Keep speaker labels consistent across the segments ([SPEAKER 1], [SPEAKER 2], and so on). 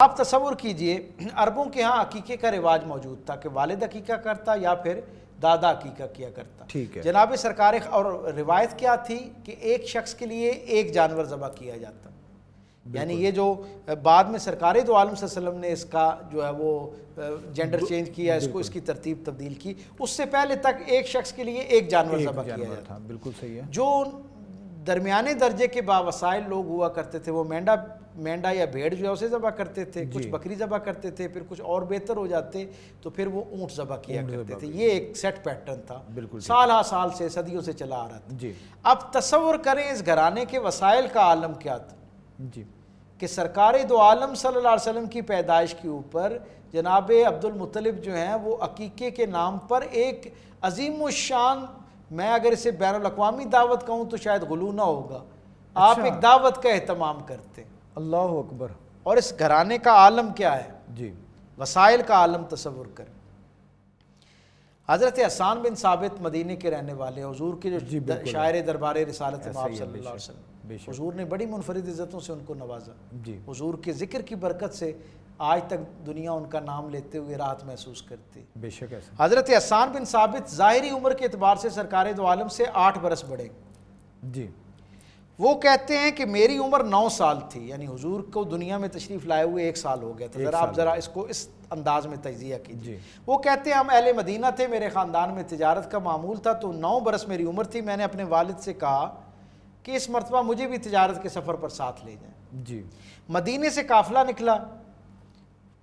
[SPEAKER 1] آپ تصور کیجئے عربوں کے ہاں عقیقے کا رواج موجود تھا کہ والد عقیقہ کرتا یا پھر دادا عقیقہ کیا کرتا.
[SPEAKER 2] ٹھیک ہے.
[SPEAKER 1] جناب سرکار اور روایت کیا تھی کہ ایک شخص کے لیے ایک جانور ذبح کیا جاتا. یعنی یہ جو بعد میں سرکار دو عالم صلی اللہ علیہ وسلم نے اس کا جو ہے وہ جینڈر چینج کیا, اس کی ترتیب تبدیل کی, اس سے پہلے تک ایک شخص کے لیے ایک جانور ذبح کیا جاتا.
[SPEAKER 2] بالکل صحیح ہے.
[SPEAKER 1] جو درمیانے درجے کے باوسائل لوگ ہوا کرتے تھے وہ مینڈا یا بھیڑ جو ہے اسے ذبح کرتے تھے, کچھ بکری ذبح کرتے تھے, پھر کچھ اور بہتر ہو جاتے تو پھر وہ اونٹ ذبح کیا کرتے تھے. یہ ایک سیٹ پیٹرن تھا, سال ہا سال سے صدیوں سے چلا آ رہا تھا. اب تصور کریں اس گھرانے کے وسائل کا عالم کیا تھا کہ سرکار دو عالم صلی اللہ علیہ وسلم کی پیدائش کے اوپر جناب عبد المطلب جو ہیں وہ عقیقے کے نام پر ایک عظیم الشان, میں اگر اسے بین الاقوامی دعوت کہوں تو شاید غلو نہ ہوگا, آپ ایک دعوت کا اہتمام کرتے.
[SPEAKER 2] اللہ اکبر.
[SPEAKER 1] اور اس گھرانے کا عالم کیا ہے, وسائل کا عالم تصور کریں. حضرت حسان بن ثابت مدینے کے رہنے والے, حضور کے جو شاعر دربار رسالت مآب صلی اللہ علیہ وسلم, حضور نے بڑی منفرد عزتوں سے ان کو نوازا. حضور کے ذکر کی برکت سے آج تک دنیا ان کا نام لیتے ہوئے راحت محسوس کرتی.
[SPEAKER 2] بے شک ایسا.
[SPEAKER 1] حضرت حسان بن ثابت ظاہری عمر کے اعتبار سے سرکار دو عالم سے 8 برس بڑے. وہ کہتے ہیں کہ میری عمر 9 سال تھی, یعنی حضور کو دنیا میں تشریف لائے ہوئے 1 سال ہو گیا تھا. آپ ذرا اس کو اس انداز میں تجزیہ کیجیے. وہ کہتے ہیں ہم اہل مدینہ تھے, میرے خاندان میں تجارت کا معمول تھا, تو 9 برس میری عمر تھی. میں نے اپنے والد سے کہا کہ اس مرتبہ مجھے بھی تجارت کے سفر پر ساتھ لے جائیں. مدینے سے قافلہ نکلا.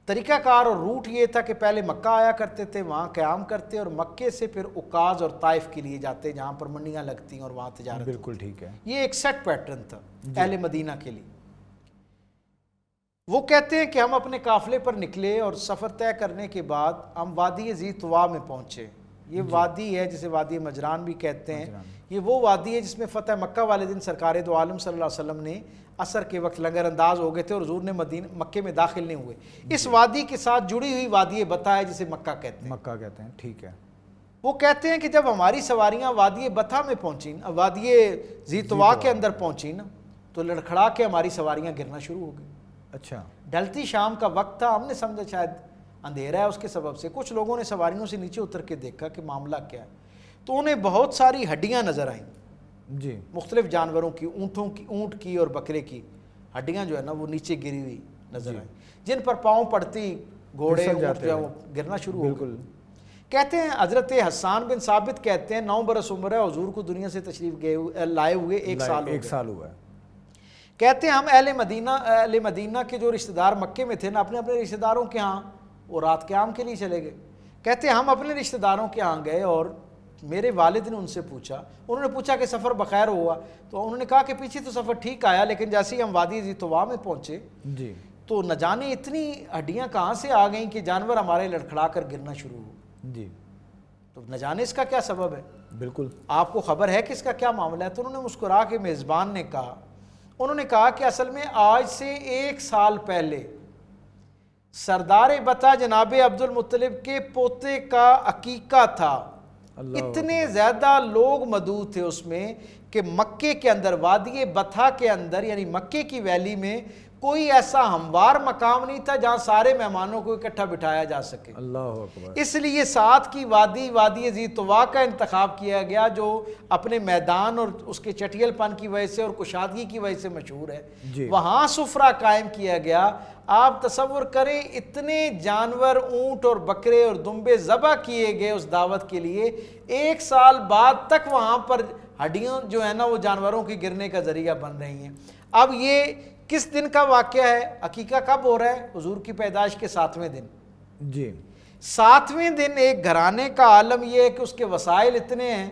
[SPEAKER 1] طریقہ کار اور روٹ یہ تھا کہ پہلے مکہ آیا کرتے تھے, وہاں قیام کرتے, اور مکے سے پھر عکاظ اور طائف کے لیے جاتے جہاں پر منڈیاں لگتی ہیں اور وہاں تجارت.
[SPEAKER 2] بالکل ٹھیک ہے.
[SPEAKER 1] یہ ایک سیٹ پیٹرن تھا اہل مدینہ کے لیے. وہ کہتے ہیں کہ ہم اپنے قافلے پر نکلے اور سفر طے کرنے کے بعد ہم وادی ذی طوا میں پہنچے. یہ وادی ہے جسے وادی مجران بھی کہتے ہیں. یہ وہ وادی ہے جس میں فتح مکہ والے دن سرکار دو عالم صلی اللہ علیہ وسلم نے عصر کے وقت لنگر انداز ہو گئے تھے اور حضور نے مکے میں داخل نہیں ہوئے. اس وادی کے ساتھ جڑی ہوئی وادی بطا ہے جسے مکہ کہتے ہیں.
[SPEAKER 2] ٹھیک ہے.
[SPEAKER 1] وہ کہتے ہیں کہ جب ہماری سواریاں وادی بطا میں پہنچی, وادی ذی طوا کے اندر پہنچی نا, تو لڑکھڑا کے ہماری سواریاں گرنا شروع ہو گئی.
[SPEAKER 2] اچھا.
[SPEAKER 1] ڈھلتی شام کا وقت تھا, ہم نے سمجھا شاید اندھیرا ہے, اس کے سبب سے کچھ لوگوں نے سواریوں سے نیچے اتر کے دیکھا کہ معاملہ کیا ہے, تو انہیں بہت ساری ہڈیاں نظر آئیں. مختلف جانوروں کی, اونٹ کی اور بکرے کی ہڈیاں جو ہے نا وہ نیچے گری ہوئی نظر آئیں, جن پر پاؤں پڑتی گھوڑے اونٹ جو ہے وہ گرنا شروع ہو گئے. کہتے ہیں حضرت حسان بن ثابت کہتے ہیں 9 برس عمر ہے, حضور کو دنیا سے تشریف لائے ہوئے 1 سال ہوا ہے. کہتے ہیں ہم اہل مدینہ کے جو رشتہ دار مکے میں تھے نا, اپنے رشتہ داروں کے ہاں وہ رات قیام کے لیے چلے گئے. کہتے ہیں ہم اپنے رشتہ داروں کے ہاں گئے اور میرے والد نے ان سے پوچھا, انہوں نے پوچھا کہ سفر بخیر ہوا, تو انہوں نے کہا کہ پیچھے تو سفر ٹھیک آیا, لیکن جیسے ہی ہم وادی ذی طوا میں پہنچے تو نہ جانے اتنی ہڈیاں کہاں سے آ گئیں کہ جانور ہمارے لڑکھڑا کر گرنا شروع ہو. تو نہ جانے اس کا کیا سبب ہے, بالکل آپ کو خبر ہے کہ اس کا کیا معاملہ ہے. تو انہوں نے مسکرا کے میزبان نے کہا, انہوں نے کہا کہ اصل میں آج سے 1 سال پہلے سردار بطا جناب عبد المطلب کے پوتے کا عقیقہ تھا. اتنے زیادہ لوگ مدعو تھے اس میں کہ مکے کے اندر وادی بطا کے اندر یعنی مکے کی ویلی میں کوئی ایسا ہموار مقام نہیں تھا جہاں سارے مہمانوں کو اکٹھا بٹھایا جا سکے. اللہ اکبر. اس لیے ساتھ کی وادی ذی طوا کا انتخاب کیا گیا, جو اپنے میدان اور اس کے چٹیل پن کی وجہ سے اور کشادگی کی وجہ سے مشہور ہے. وہاں سفرہ قائم کیا گیا. آپ تصور کریں اتنے جانور, اونٹ اور بکرے اور دمبے ذبح کیے گئے اس دعوت کے لیے. 1 سال بعد تک وہاں پر ہڈیاں جو ہے نا وہ جانوروں کی گرنے کا ذریعہ بن رہی ہیں. اب یہ کس دن کا واقعہ ہے, عقیقہ کب ہو رہا ہے, حضور کی پیدائش کے 7ویں دن. 7ویں دن ایک گھرانے کا عالم یہ ہے کہ اس کے وسائل اتنے ہیں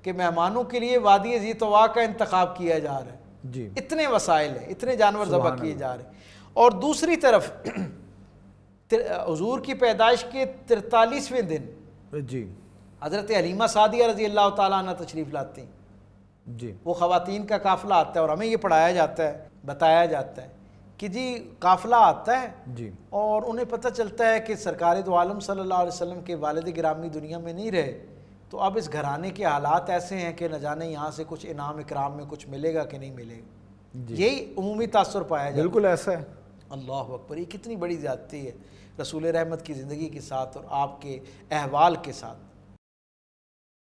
[SPEAKER 1] کہ مہمانوں کے لیے وادی ذی طوا کا انتخاب کیا جا رہا ہے. اتنے وسائل ہیں, اتنے جانور ذبح کیے جا رہے ہیں. اور دوسری طرف حضور کی پیدائش کے 43ویں دن حضرت حلیمہ سعدیہ رضی اللہ تعالیٰ عنہ تشریف لاتی ہیں. وہ خواتین کا قافلہ آتا ہے اور ہمیں یہ پڑھایا جاتا ہے, بتایا جاتا ہے کہ جی قافلہ آتا ہے اور انہیں پتہ چلتا ہے کہ سرکار دو عالم صلی اللہ علیہ وسلم کے والد گرامی دنیا میں نہیں رہے, تو اب اس گھرانے کے حالات ایسے ہیں کہ نہ جانے یہاں سے کچھ انعام اکرام میں کچھ ملے گا کہ نہیں ملے گا. یہی عمومی تاثر پایا جاتا ہے.
[SPEAKER 2] بالکل ایسا ہے.
[SPEAKER 1] اللہ اکبر، یہ کتنی بڑی زیادتی ہے رسول رحمت کی زندگی کے ساتھ اور آپ کے احوال کے ساتھ۔